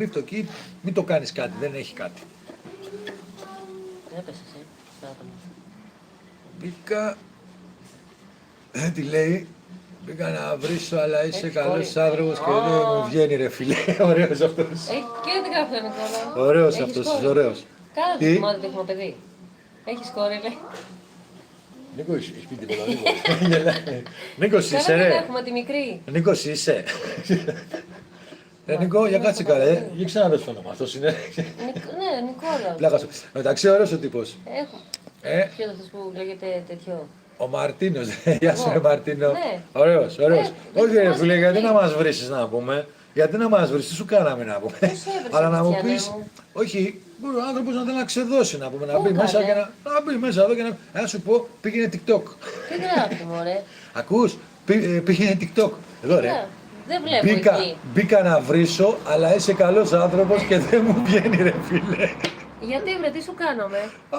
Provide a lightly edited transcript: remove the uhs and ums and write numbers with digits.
Ρίχτω εκεί, μην το κάνεις κάτι, δεν έχει κάτι. Έπεσες, Μπήκα, δεν τη λέει, μπήκα να βρίσω, αλλά είσαι Έχεις καλός κόρη. άνθρωπος και δεν μου βγαίνει ρε φίλε. Ωραίος αυτός. Και δεν κάθομαι Νικόλα. Ωραίος Έχεις αυτός, κόρη. ωραίος. Κάνα Τι? το θυμάται ότι έχουμε παιδί. Έχεις κόρη, λέει. Νίκο, έχει πει τίποτα, Νίκο. Νίκος είσαι Καλά δεν ρε. έχουμε τη μικρή. Νίκος είσαι. Νίκο, για κάτσε καλά, για ξαναδες το όνομα, αυτός είναι. Ναι, Νικόλα. Πλάκα σου. Εντάξει, ωραίος ο τύπος. Έχουμε. Ποιος είναι αυτός που λέγεται τέτοιο. Ο Μαρτίνος, γεια σου ρε Μαρτίνο. Ναι. Ωραίος, ωραίος. δεν Όχι ρε θυμάσαι φίλε, τι γιατί λέει. να μας βρίσεις να πούμε. Γιατί να μας βρίσεις, τι σου κάναμε να πούμε. Πώς έβρισες, Αλλά να μου Χριστιανέ πεις, μου? όχι, μπορεί ο άνθρωπος να θέλει να ξεδώσει να πούμε, να Πού μπει μέσα καλέ? και να μπει μέσα εδώ και να σου πω, πήγαινε TikTok. Τι γράφει, μωρέ. Ακούς, πήγαινε TikTok. Εδώ ρε. Ναι, δεν βλέπω εκεί. Μπήκα να βρίσω, αλλά είσαι καλός άνθρωπος και δεν μου βγαίνει ρε φίλε. Γιατί βρε, τι σου κάναμε.